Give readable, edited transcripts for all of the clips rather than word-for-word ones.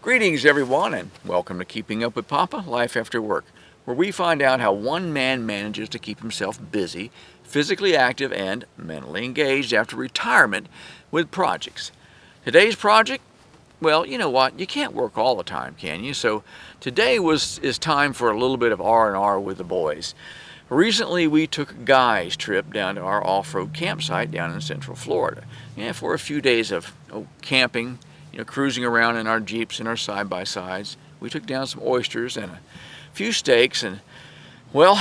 Greetings everyone, and welcome to Keeping Up with Papa, Life After Work, where we find out how one man manages to keep himself busy, physically active, and mentally engaged after retirement with projects. Today's project? Well, you know what? You can't work all the time, can you? So today is time for a little bit of R&R with the boys. Recently, we took a guy's trip down to our off-road campsite down in Central Florida. Yeah, for a few days of camping, cruising around in our Jeeps and our side-by-sides. We took down some oysters and a few steaks, and, well,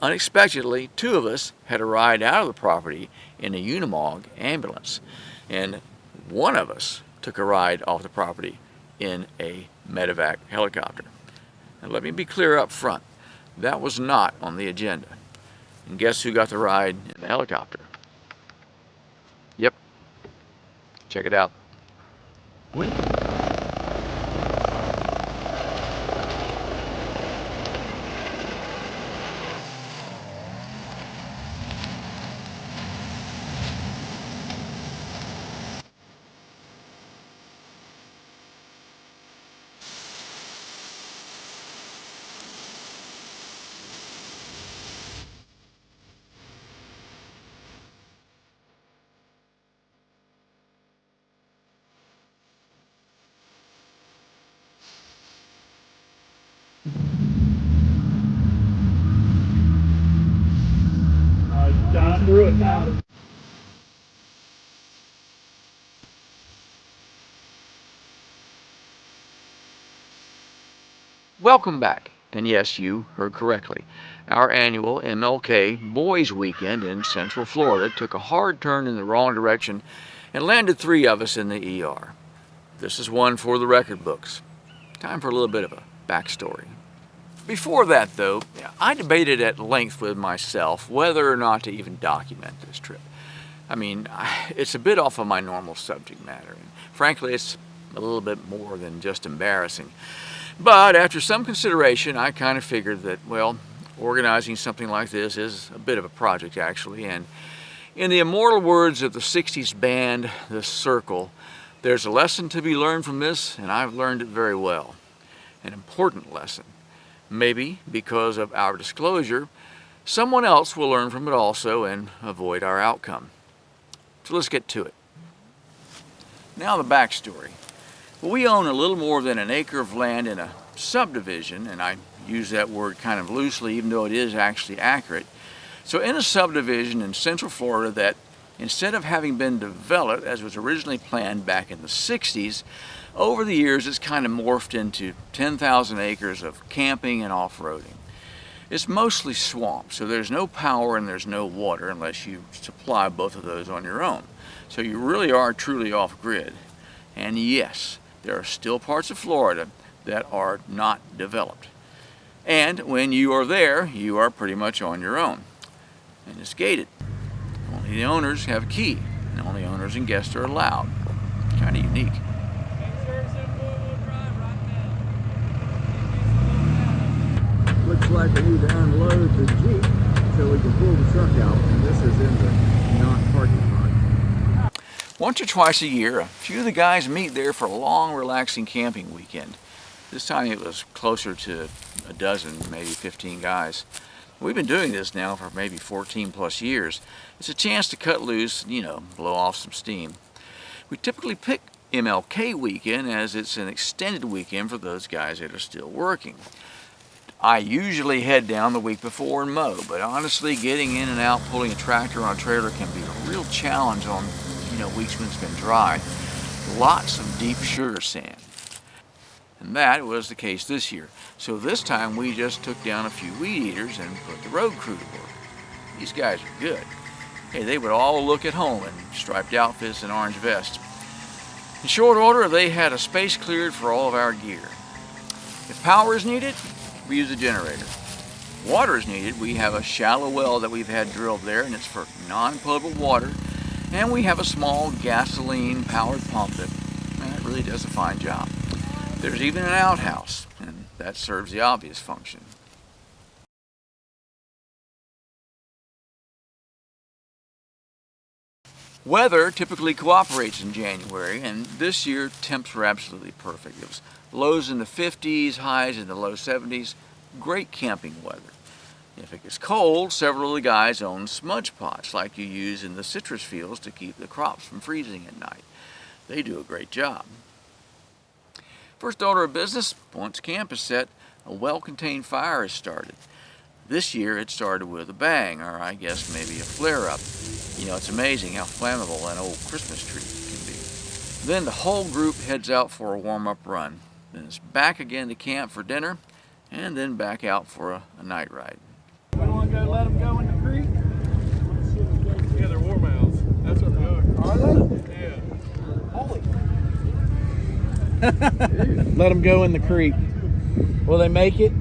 unexpectedly, two of us had a ride out of the property in a Unimog ambulance, and one of us took a ride off the property in a medevac helicopter. And let me be clear up front. That was not on the agenda. And guess who got the ride in the helicopter? Yep. Check it out. Down through it now. Welcome back. And yes, you heard correctly. Our annual MLK Boys Weekend in Central Florida took a hard turn in the wrong direction and landed three of us in the ER. This is one for the record books. Time for a little bit of a backstory. Before that, though, I debated at length with myself whether or not to even document this trip. I mean, it's a bit off of my normal subject matter, and frankly, it's a little bit more than just embarrassing. But after some consideration, I kind of figured that, well, organizing something like this is a bit of a project, actually, and in the immortal words of the 60s band, The Circle, there's a lesson to be learned from this, and I've learned it very well. An important lesson. Maybe because of our disclosure, someone else will learn from it also and avoid our outcome. So let's get to it. Now the backstory. Well, we own a little more than an acre of land in a subdivision, and I use that word kind of loosely even though it is actually accurate. So in a subdivision in Central Florida that, instead of having been developed as was originally planned back in the 60s, over the years it's kind of morphed into 10,000 acres of camping and off-roading. It's mostly swamp, so there's no power and there's no water unless you supply both of those on your own. So you really are truly off-grid. And yes, there are still parts of Florida that are not developed. And when you are there, you are pretty much on your own. And it's gated. Only the owners have a key, and only owners and guests are allowed. Kind of unique. Looks like we need to unload the Jeep so we can pull the truck out, and this is in the non-parking lot. Once or twice a year, a few of the guys meet there for a long, relaxing camping weekend. This time it was closer to a dozen, maybe 15 guys. We've been doing this now for maybe 14 plus years. It's a chance to cut loose, blow off some steam. We typically pick MLK weekend as it's an extended weekend for those guys that are still working. I usually head down the week before and mow, but honestly, getting in and out, pulling a tractor on a trailer can be a real challenge on, weeks when it's been dry. Lots of deep sugar sand. And that was the case this year. So this time we just took down a few weed eaters and put the road crew to work. These guys are good. Hey, they would all look at home in striped outfits and orange vests. In short order, they had a space cleared for all of our gear. If power is needed, we use a generator. Water is needed. We have a shallow well that we've had drilled there, and it's for non-potable water. And we have a small gasoline-powered pump that really does a fine job. There's even an outhouse, and that serves the obvious function. Weather typically cooperates in January, and this year temps were absolutely perfect. It was lows in the 50s, highs in the low 70s. Great camping weather. If it gets cold, several of the guys own smudge pots like you use in the citrus fields to keep the crops from freezing at night. They do a great job. First order of business, once camp is set, a well-contained fire is started. This year it started with a bang, or I guess maybe a flare-up. You know, it's amazing how flammable an old Christmas tree can be. Then the whole group heads out for a warm-up run. Then it's back again to camp for dinner, and then back out for a night ride. We want to go let them go in the creek? Yeah, they're war mouths. That's what they are. Are they? Yeah. Holy. Let them go in the creek. Will they make it?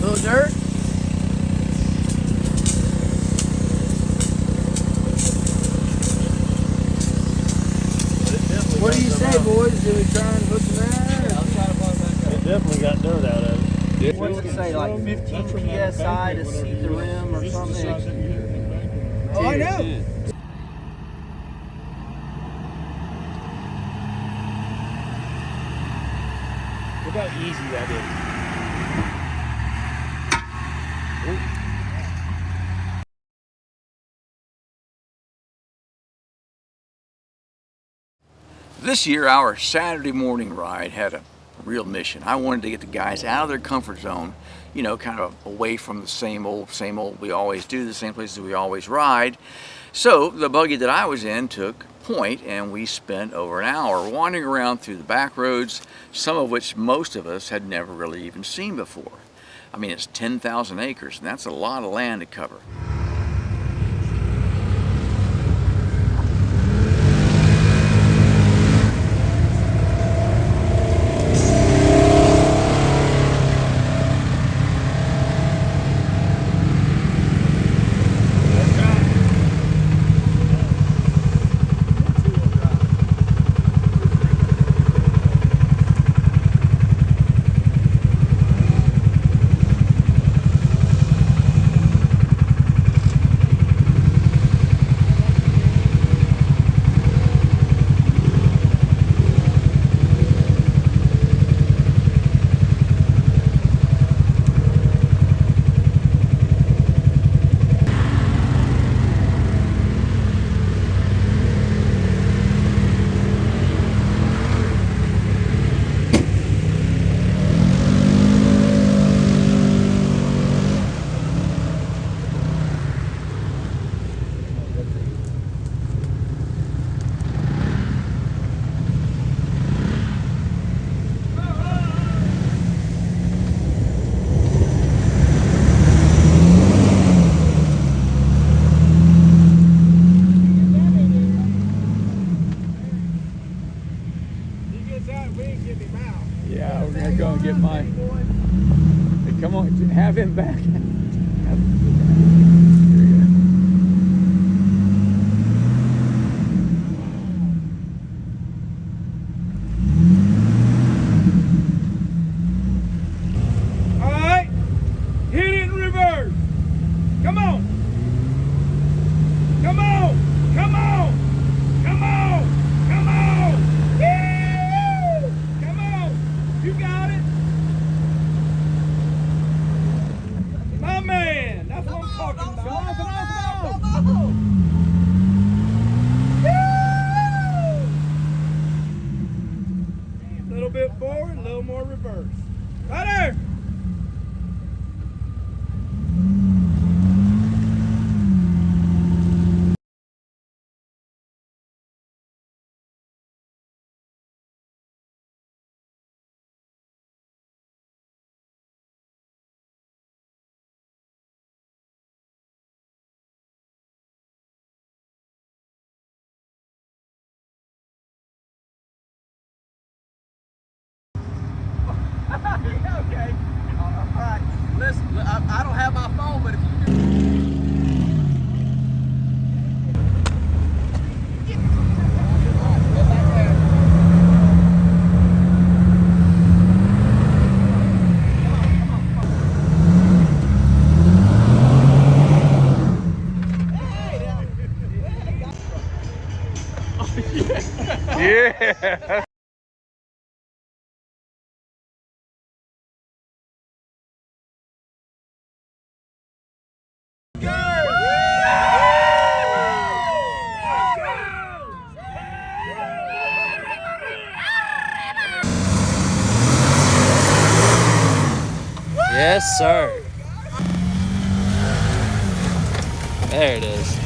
Little dirt? What do you say, boys? Do we try and hook them out? I'll try to blow back up. It definitely got dirt out of it. What's it say, like 15 PSI to seat the rim or something? Oh, I know. Look how easy that is. This year, our Saturday morning ride had a real mission. I wanted to get the guys out of their comfort zone you know, kind of away from the same old we always do, the same places we always ride. So the buggy that I was in took point, and we spent over an hour wandering around through the back roads, some of which most of us had never really even seen before. I mean, it's 10,000 acres, and that's a lot of land to cover. Yeah, we're gonna go and get my. Hey, come on, have him back. All right, hit it in reverse. Come on. Come on. Come on. Come on. Come on. Woo! Come on. You got it. My man. That's what I'm talking about. Come on, come on, come on. Woo! A little bit forward, a little more reverse. Right there. Okay. All right. Listen, I don't have my phone, but if you do. Yeah. Yes, sir. There it is.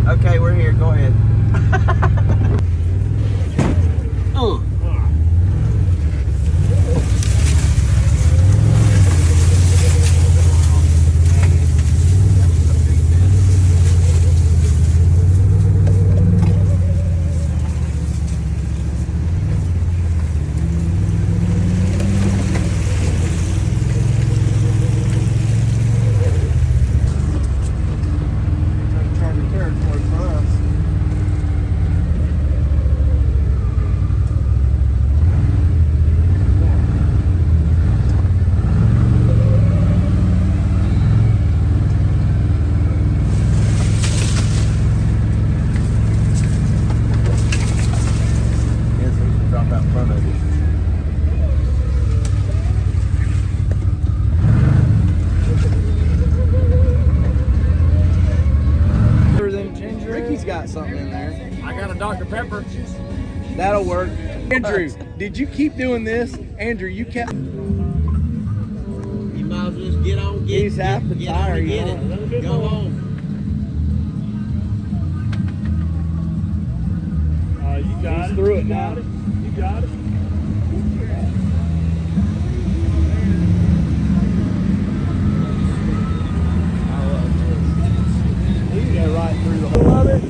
Okay, we're here. Go ahead. got something in there. I got a Dr. Pepper. That'll work. Andrew, did you keep doing this? Andrew, you kept. You might as well just get on, He's half the tire, you know. Go on. You got He's it. through it You now. got it. You got it. You can go right through the whole of it.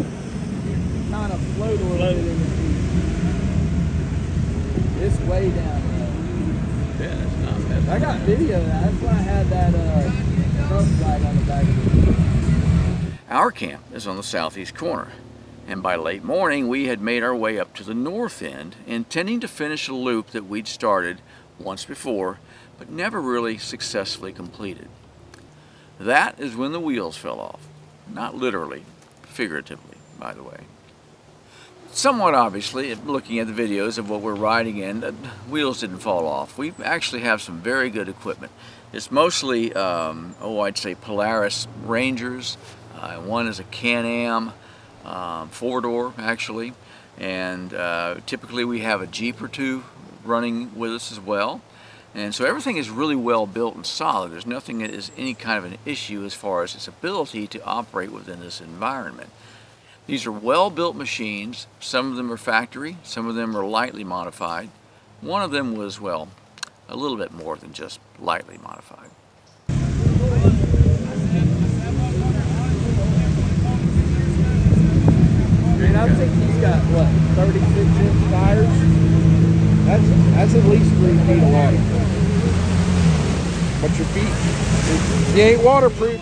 Kind of float a little bit in the seat. It's way down there. Yeah, that's not bad. I got video of that. That's when I had that front flag on the back of it. Our camp is on the southeast corner, and by late morning we had made our way up to the north end, intending to finish a loop that we'd started once before, but never really successfully completed. That is when the wheels fell off. Not literally, figuratively, by the way. Somewhat obviously, looking at the videos of what we're riding in, the wheels didn't fall off. We actually have some very good equipment. It's mostly, I'd say Polaris Rangers. One is a Can-Am, four-door actually, and typically we have a Jeep or two running with us as well. And so everything is really well built and solid. There's nothing that is any kind of an issue as far as its ability to operate within this environment. These are well-built machines. Some of them are factory, some of them are lightly modified. One of them was, well, a little bit more than just lightly modified. And I think he's got, what, 36-inch tires? That's at least 3 feet of water. But your feet, you ain't waterproof.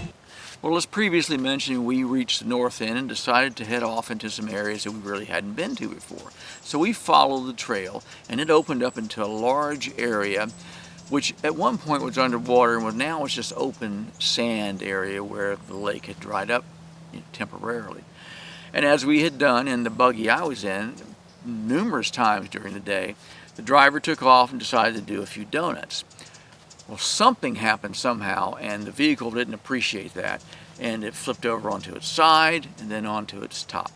Well, as previously mentioned, we reached the north end and decided to head off into some areas that we really hadn't been to before. So we followed the trail, and it opened up into a large area, which at one point was underwater, and now it's just open sand area where the lake had dried up temporarily. And as we had done in the buggy I was in numerous times during the day, the driver took off and decided to do a few donuts. Well, something happened somehow, and the vehicle didn't appreciate that, and it flipped over onto its side and then onto its top.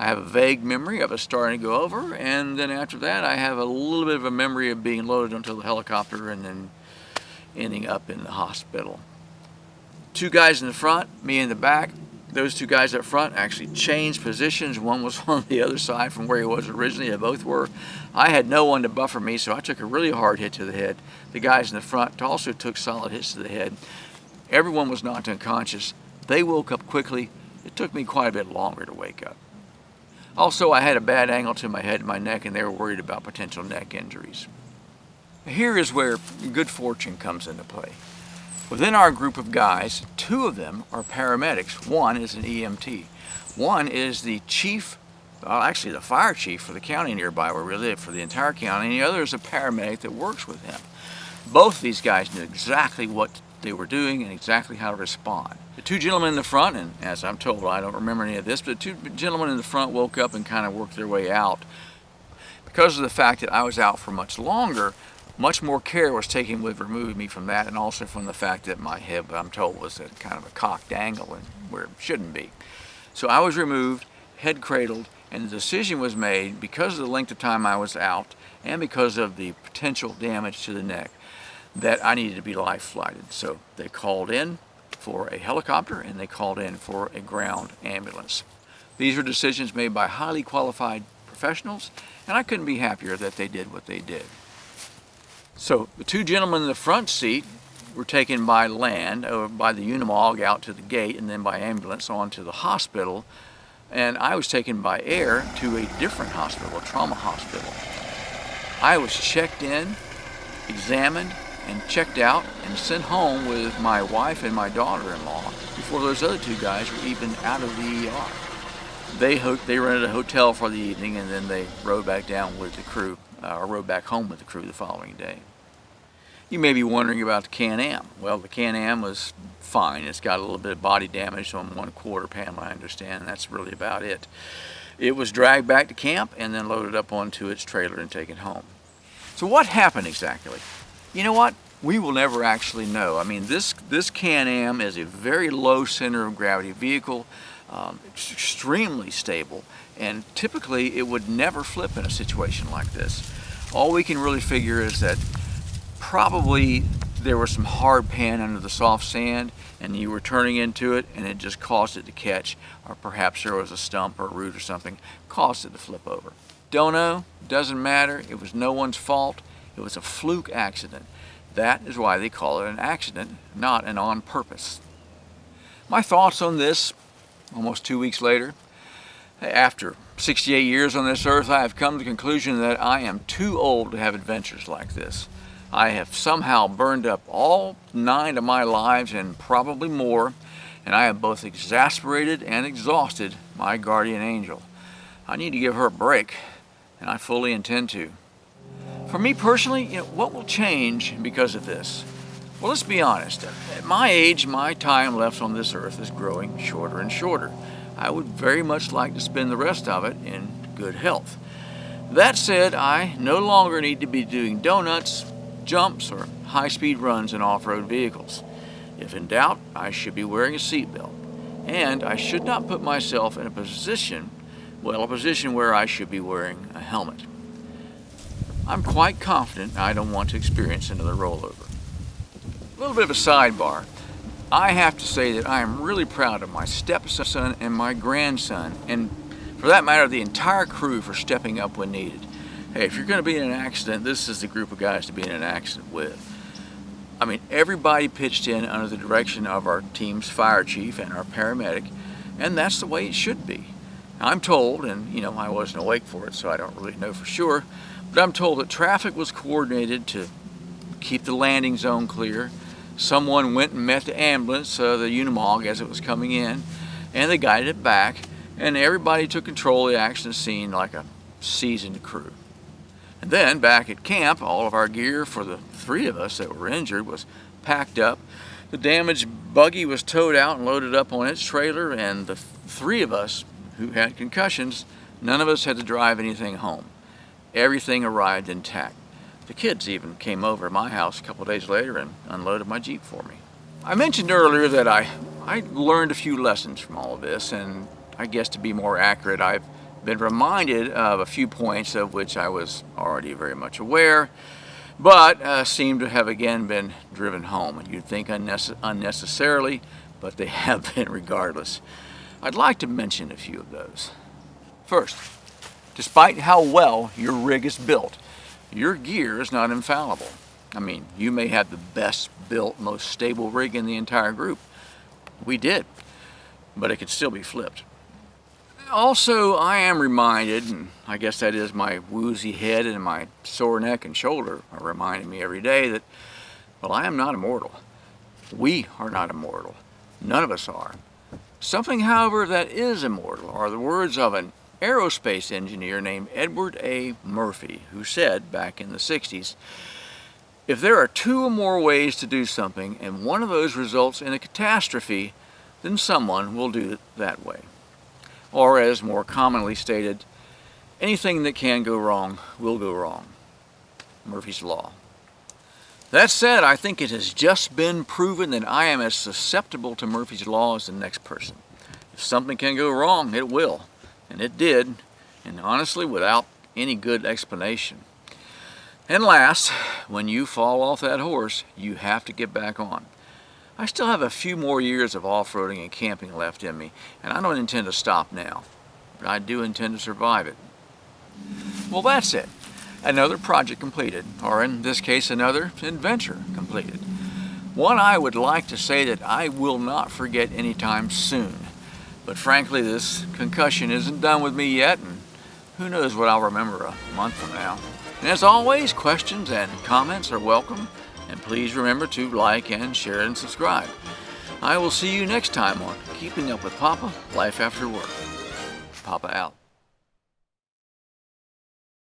I have a vague memory of us starting to go over, and then after that I have a little bit of a memory of being loaded onto the helicopter and then ending up in the hospital. 2 guys in the front, me in the back. Those 2 guys up front actually changed positions. One was on the other side from where he was originally. They both were. I had no one to buffer me, so I took a really hard hit to the head. The guys in the front also took solid hits to the head. Everyone was knocked unconscious. They woke up quickly. It took me quite a bit longer to wake up. Also, I had a bad angle to my head and my neck, and they were worried about potential neck injuries. Here is where good fortune comes into play. Within our group of guys, 2 of them are paramedics. One is an EMT. One is the chief, well, actually the fire chief for the county nearby where we live, for the entire county, and the other is a paramedic that works with him. Both of these guys knew exactly what they were doing and exactly how to respond. The 2 gentlemen in the front, and as I'm told, I don't remember any of this, but the 2 gentlemen in the front woke up and kind of worked their way out. Because of the fact that I was out for much longer, much more care was taken with removing me from that, and also from the fact that my head, I'm told, was at kind of a cocked angle and where it shouldn't be. So I was removed, head cradled, and the decision was made, because of the length of time I was out and because of the potential damage to the neck, that I needed to be life flighted. So they called in for a helicopter and they called in for a ground ambulance. These were decisions made by highly qualified professionals, and I couldn't be happier that they did what they did. So the 2 gentlemen in the front seat were taken by land, or by the Unimog out to the gate, and then by ambulance on to the hospital. And I was taken by air to a different hospital, a trauma hospital. I was checked in, examined, and checked out, and sent home with my wife and my daughter-in-law before those other 2 guys were even out of the ER. They rented a hotel for the evening, and then they rode back down with the crew, or rode back home with the crew the following day. You may be wondering about the Can-Am. Well, the Can-Am was fine. It's got a little bit of body damage on 1/4 panel, I understand. That's really about it. It was dragged back to camp and then loaded up onto its trailer and taken home. So what happened exactly? You know what? We will never actually know. I mean, this Can-Am is a very low center of gravity vehicle. It's extremely stable, and typically it would never flip in a situation like this. All we can really figure is that probably there was some hard pan under the soft sand and you were turning into it and it just caused it to catch, or perhaps there was a stump or a root or something caused it to flip over. Don't know, doesn't matter, it was no one's fault, it was a fluke accident. That is why they call it an accident, not an on purpose. My thoughts on this almost 2 weeks later. After 68 years on this earth, I have come to the conclusion that I am too old to have adventures like this. I have somehow burned up all 9 of my lives and probably more, and I have both exasperated and exhausted my guardian angel. I need to give her a break, and I fully intend to. For me personally, what will change because of this? Well, let's be honest. At my age, my time left on this earth is growing shorter and shorter. I would very much like to spend the rest of it in good health. That said, I no longer need to be doing donuts, jumps, or high-speed runs in off-road vehicles. If in doubt, I should be wearing a seatbelt. And I should not put myself in a position where I should be wearing a helmet. I'm quite confident I don't want to experience another rollover. A little bit of a sidebar. I have to say that I am really proud of my stepson and my grandson, and for that matter, the entire crew for stepping up when needed. Hey, if you're going to be in an accident, this is the group of guys to be in an accident with. I mean, everybody pitched in under the direction of our team's fire chief and our paramedic, and that's the way it should be. I'm told, and I wasn't awake for it, so I don't really know for sure, but I'm told that traffic was coordinated to keep the landing zone clear. Someone went and met the ambulance, the Unimog, as it was coming in, and they guided it back, and everybody took control of the accident scene like a seasoned crew. And then back at camp, all of our gear for the 3 of us that were injured was packed up. The damaged buggy was towed out and loaded up on its trailer, and the 3 of us who had concussions, none of us had to drive anything home. Everything arrived intact. The kids even came over to my house a couple days later and unloaded my Jeep for me. I mentioned earlier that I learned a few lessons from all of this, and I guess to be more accurate, I've been reminded of a few points of which I was already very much aware, but seem to have again been driven home. You'd think unnecessarily, but they have been regardless. I'd like to mention a few of those. First, despite how well your rig is built, your gear is not infallible. I mean, you may have the best built, most stable rig in the entire group. We did, but it could still be flipped. Also, I am reminded, and I guess that is my woozy head and my sore neck and shoulder are reminding me every day that, well, I am not immortal. We are not immortal. None of us are. Something, however, that is immortal are the words of an aerospace engineer named Edward A. Murphy, who said back in the 60s, if there are 2 or more ways to do something and one of those results in a catastrophe, then someone will do it that way. Or as more commonly stated, anything that can go wrong will go wrong. Murphy's Law. That said, I think it has just been proven that I am as susceptible to Murphy's Law as the next person. If something can go wrong, it will. And it did, and honestly, without any good explanation. And last, when you fall off that horse, you have to get back on. I still have a few more years of off-roading and camping left in me, and I don't intend to stop now, but I do intend to survive it. Well, that's it. Another project completed, or in this case, another adventure completed. One I would like to say that I will not forget anytime soon. But frankly, this concussion isn't done with me yet, and who knows what I'll remember a month from now. And as always, questions and comments are welcome, and please remember to like and share and subscribe. I will see you next time on Keeping Up with Papa, Life After Work. Papa out.